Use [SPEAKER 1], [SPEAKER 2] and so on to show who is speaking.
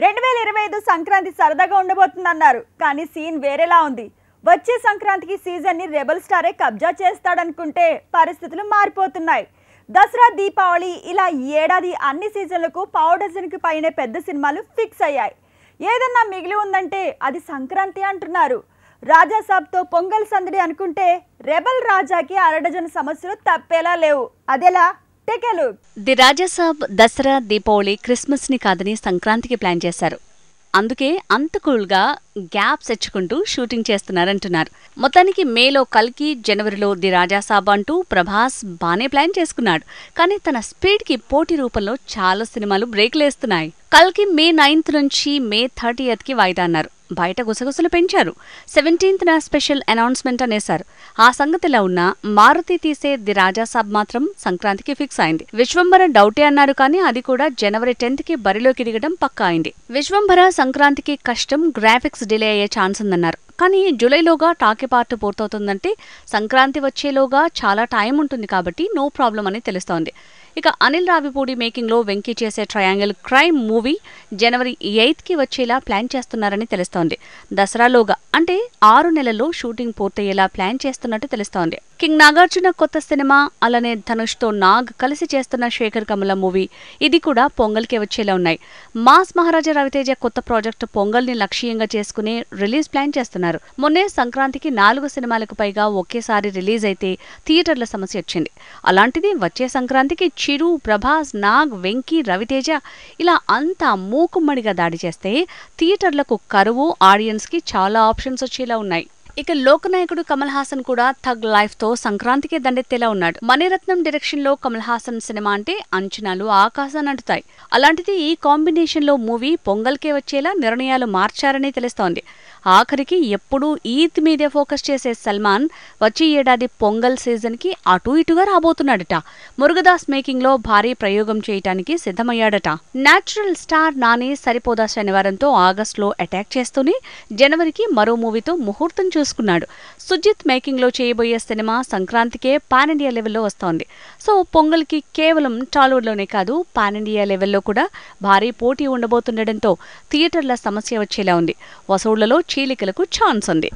[SPEAKER 1] 2025 సంక్రాంతి సరదాగా ఉండబోతుందన్నారు. కానీ సీన్ వేరేలా ఉంది. వచ్చే సంక్రాంతికి సీజన్ ని రెబల్ స్టారే కబ్జా చేస్తాడనుకుంటే పరిస్థితులు మారిపోతున్నాయి. దసరా, దీపావళి ఇలా ఏడాది అన్ని సీజన్లకు పావు డజన్కి పైనే పెద్ద సినిమాలు ఫిక్స్ అయ్యాయి. ఏదన్నా మిగిలి ఉందంటే అది సంక్రాంతి అంటున్నారు. రాజాసాబ్తో పొంగల్ సందడి అనుకుంటే రెబల్ రాజాకి అరడజన్ సమస్యలు తప్పేలా లేవు. అదెలా?
[SPEAKER 2] ది రాజాసాబ్ దసరా, దీపావళి, క్రిస్మస్ ని కాదని సంక్రాంతికి ప్లాన్ చేశారు. అందుకే అంత కూల్గా గ్యాప్స్ ఇచ్చుకుంటూ షూటింగ్ చేస్తున్నారంటున్నారు. మొత్తానికి మేలో కల్కి, జనవరిలో ది రాజాసాబ్ అంటూ ప్రభాస్ బానే ప్లాన్ చేసుకున్నాడు. కానీ తన స్పీడ్కి పోటీ రూపంలో చాలా సినిమాలు బ్రేక్లేస్తున్నాయి. కల్కి మే 9th నుంచి మే 30th వాయిదా అన్నారు. బయట గుసగుసలు పెంచారు. 17th special announcement అనేశారు. ఆ సంగతిలా ఉన్న మారుతి తీసే ది రాజాసాబ్ మాత్రం సంక్రాంతికి ఫిక్స్ అయింది. విశ్వంభర డౌటే అన్నారు, కానీ అది కూడా జనవరి 10th బరిలోకి దిగడం పక్కా అయింది. విశ్వంభర సంక్రాంతికి కష్టం, గ్రాఫిక్స్ డిలే అయ్యే ఛాన్స్ ఉందన్నారు. కానీ జూలైలోగా టాకీ పార్ట్ పూర్తవుతుందంటే సంక్రాంతి వచ్చేలోగా చాలా టైం ఉంటుంది కాబట్టి నో ప్రాబ్లం అని తెలుస్తోంది. ఇక అనిల్ రావిపూడి మేకింగ్ లో వెంకీ చేసే ట్రయాంగిల్ క్రైమ్ మూవీ జనవరి 8th వచ్చేలా ప్లాన్ చేస్తున్నారని తెలుస్తోంది. దసరాలోగా అంటే 6 నెలల్లో షూటింగ్ పూర్తయ్యేలా ప్లాన్ చేస్తున్నట్టు తెలుస్తోంది. కింగ్ నాగార్జున కొత్త సినిమా, అలానే ధనుష్తో నాగ్ కలిసి చేస్తున్న శేఖర్ కమల మూవీ ఇది కూడా పొంగల్కే వచ్చేలా ఉన్నాయి. మాస్ మహారాజా రవితేజ కొత్త ప్రాజెక్ట్ పొంగల్ ని లక్ష్యంగా చేసుకుని రిలీజ్ ప్లాన్ చేస్తున్నారు. మొన్నే సంక్రాంతికి 4 సినిమాలకు పైగా ఒకేసారి రిలీజ్ అయితే థియేటర్ల సమస్య వచ్చింది. అలాంటిది వచ్చే సంక్రాంతికి చిరు, ప్రభాస్, నాగ్, వెంకీ, రవితేజ ఇలా అంతా మూకుమ్మడిగా దాడి చేస్తే థియేటర్లకు కరువు, ఆడియన్స్ కి చాలా ఆప్షన్స్ వచ్చేలా ఉన్నాయి. ఇక లోకనాయకుడు కమల్ హాసన్ కూడా థగ్ లైఫ్ తో సంక్రాంతికి దండెత్తేలా ఉన్నాడు. మణిరత్నం డైరెక్షన్ లో కమల్ హాసన్ సినిమా అంటే అంచనాలు ఆకాశాన్ని అంటుతాయి. అలాంటిది ఈ కాంబినేషన్ లో మూవీ పొంగల్కే వచ్చేలా నిర్ణయాలు మార్చారని తెలుస్తోంది. ఆఖరికి ఎప్పుడూ ఈద్ మీదే ఫోకస్ చేసే సల్మాన్ వచ్చే ఏడాది పొంగల్ సీజన్ కి అటూ ఇటుగా రాబోతున్నాడట. మురుగదాస్ మేకింగ్ లో భారీ ప్రయోగం చేయటానికి సిద్ధమయ్యాడట. నేచురల్ స్టార్ నాని సరిపోదా శనివారంతో ఆగస్టులో అటాక్ చేస్తూనే జనవరికి మరో మూవీతో ముహూర్తం చూసుకున్నాడు. సుజిత్ మేకింగ్ లో చేయబోయే సినిమా సంక్రాంతికే పాన్ ఇండియా లెవెల్లో వస్తోంది. సో పొంగల్ కి కేవలం టాలీవుడ్ లోనే కాదు పాన్ ఇండియా లెవెల్లో కూడా భారీ పోటీ ఉండబోతుండటంతో థియేటర్ల సమస్య వచ్చేలా ఉంది. వసూళ్లలో చీలికలకు ఛాన్స్ ఉంది.